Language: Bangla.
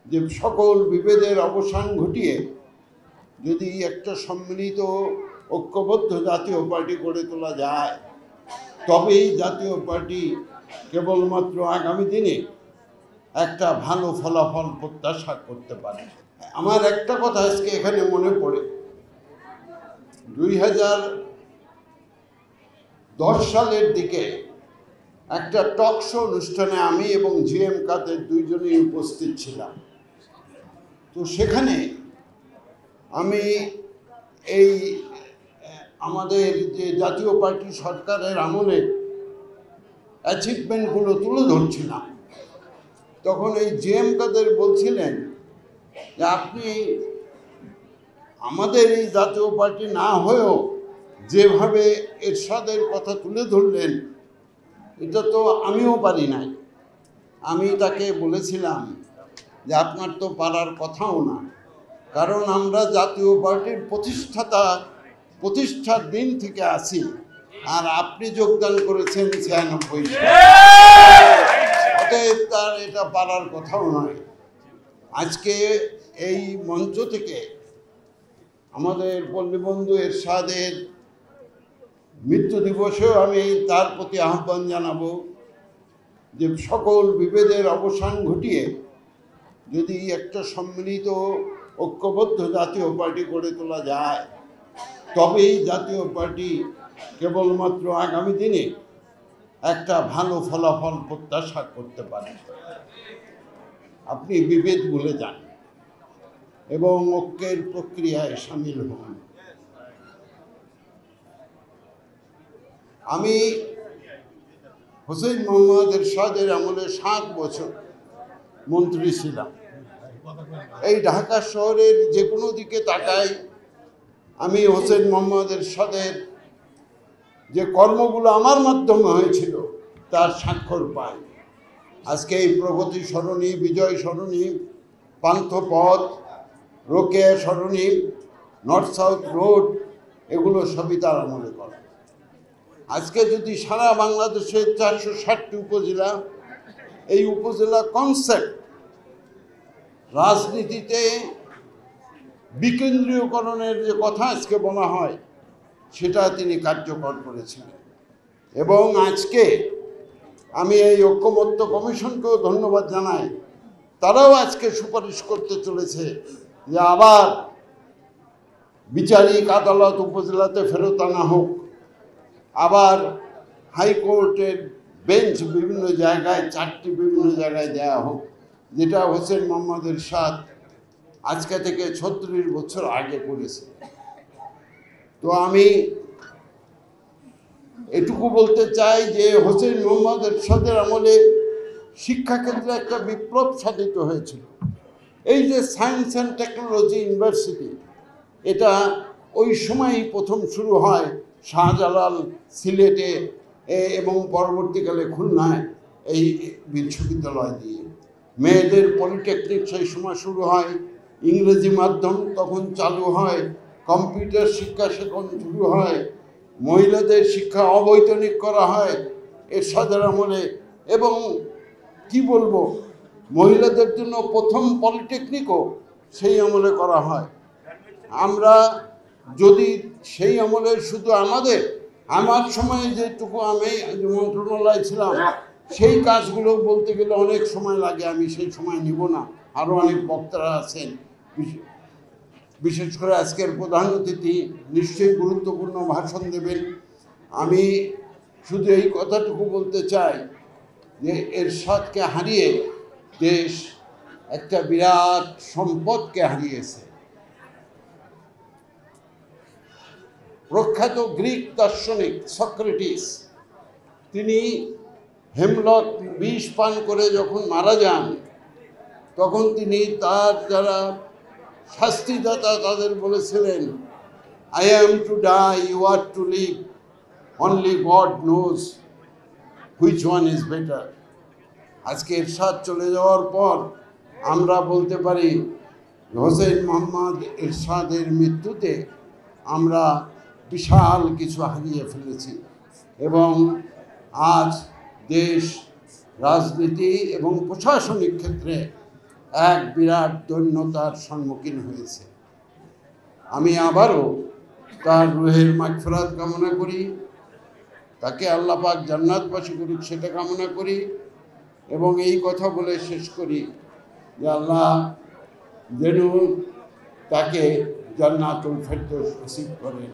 যে সকল বিভেদের অবসান ঘটিয়ে যদি একটা সম্মিলিত ঐক্যবদ্ধ জাতীয় পার্টি গড়ে তোলা যায়, তবেই জাতীয় পার্টি কেবলমাত্র আগামী দিনে একটা ভালো ফলাফল প্রত্যাশা করতে পারে। আমার একটা কথা আজকে এখানে মনে পড়ে, 2010 সালের দিকে একটা টক শো অনুষ্ঠানে আমি এবং জিএম কাদের দুইজনেই উপস্থিত ছিলাম। তো সেখানে আমি এই আমাদের যে জাতীয় পার্টি সরকারের আমলে অ্যাচিভমেন্টগুলো তুলে ধরছিলাম। তখন এই জিএম কাদের বলছিলেন যে আপনি আমাদের এই জাতীয় পার্টি না হয়েও যেভাবে এরশাদের কথা তুলে ধরলেন, এটা তো আমিও পারি নাই। আমি তাকে বলেছিলাম যে আপনার তো পারার কথাও না, কারণ আমরা জাতীয় পার্টির প্রতিষ্ঠার দিন থেকে আছি, আর আপনি যোগদান করেছেন 96 সালে। অতএব তার এটা পারার কথাও নয়। আজকে এই মঞ্চ থেকে আমাদের পল্লীবন্ধু এরশাদের মৃত্যু দিবসেও আমি তার প্রতি আহ্বান জানাবো যে সকল বিভেদের অবসান ঘটিয়ে যদি একটা সম্মিলিত ঐক্যবদ্ধ জাতীয় পার্টি গড়ে তোলা যায়, তবেই জাতীয় পার্টি কেবলমাত্র আগামী দিনে একটা ভালো ফলাফল প্রত্যাশা করতে পারে। আপনি বিভেদ ভুলে যান এবং ঐক্যের প্রক্রিয়ায় সামিল হন। আমি হোসেন মোহাম্মদ এরশাদের আমলে 7 বছর মন্ত্রী ছিলাম। এই ঢাকা শহরের যে কোনো দিকে তাকাই, আমি হোসেন মোহাম্মদ এরশাদের যে কর্মগুলো আমার মাধ্যমে হয়েছিল তার স্বাক্ষর পাই। আজকে এই প্রগতি সরণি, বিজয় সরণি, পান্থপথ, রোকেয়া সরণি, নর্থ সাউথ রোড, এগুলো সবই তার আমলে করা। আজকে যদি সারা বাংলাদেশের 460টি উপজেলা, এই উপজেলা কনসেপ্ট রাজনীতিতে বিকেন্দ্রীয়করণের যে কথা আজকে বলা হয়, সেটা তিনি কার্যকর করেছিলেন। এবং আজকে আমি এই ঐক্যমত্য কমিশনকেও ধন্যবাদ জানাই। তারাও আজকে সুপারিশ করতে চলেছে যে আবার বিচারিক আদালত উপজেলাতে ফেরত আনা হোক, আবার হাইকোর্টের বেঞ্চ বিভিন্ন জায়গায়, 4টি বিভিন্ন জায়গায় দেয়া হোক, যেটা হোসেন মোহাম্মদ এরশাদ আজকে থেকে 36 বছর আগে করেছে। তো আমি এটুকু বলতে চাই যে হোসেন মোহাম্মদ এরশাদের আমলে শিক্ষাক্ষেত্রে একটা বিপ্লব সাধিত হয়েছিল। এই যে সায়েন্স অ্যান্ড টেকনোলজি ইউনিভার্সিটি, এটা ওই সময়ই প্রথম শুরু হয় শাহজালাল সিলেটে এবং পরবর্তীকালে খুলনায় এই বিশ্ববিদ্যালয় দিয়ে। মেয়েদের পলিটেকনিক সেই সময় শুরু হয়, ইংরেজি মাধ্যম তখন চালু হয়, কম্পিউটার শিক্ষা সেখান শুরু হয়, মহিলাদের শিক্ষা অবৈতনিক করা হয় এরশাদের আমলে। এবং কি বলবো, মহিলাদের জন্য প্রথম পলিটেকনিকও সেই আমলে করা হয়। আমরা যদি সেই আমলের শুধু আমার সময়ে যেটুকু আমি মন্ত্রণালয় ছিলাম, সেই কাজগুলো বলতে গেলে অনেক সময় লাগে, আমি সেই সময় নিব না। আরও অনেক বক্তারা আছেন, বিশেষ করে আজকের প্রধান অতিথি নিশ্চয়ই গুরুত্বপূর্ণ ভাষণ দেবেন। আমি শুধু এই কথাটুকু বলতে চাই যে এরশাদকে হারিয়ে দেশ একটা বিরাট সম্পদকে হারিয়েছে। প্রখ্যাত গ্রিক দার্শনিক সক্রেটিস, তিনি হেমলক বিষ পান করে যখন মারা যান, তখন তিনি তার যারা শাস্তিদাতা তাদের বলেছিলেন, I am to die, you are to live, only God knows which one is better. আজকে এরশাদ চলে যাওয়ার পর আমরা বলতে পারি হোসেন মোহাম্মদ এরশাদের মৃত্যুতে আমরা বিশাল কিছু হারিয়ে ফেলেছি। এবং আজ দেশ রাজনীতি এবং প্রশাসনিক ক্ষেত্রে এক বিরাট দৈন্যতার সম্মুখীন হয়েছে। আমি আবারও তার রুহের মাগফিরাত কামনা করি, তাকে আল্লাহ পাক জান্নাতবাসী করুক সেটা কামনা করি, এবং এই কথা বলে শেষ করি যে আল্লাহ যেন তাকে জান্নাতুল ফেরদৌস নসিব করেন।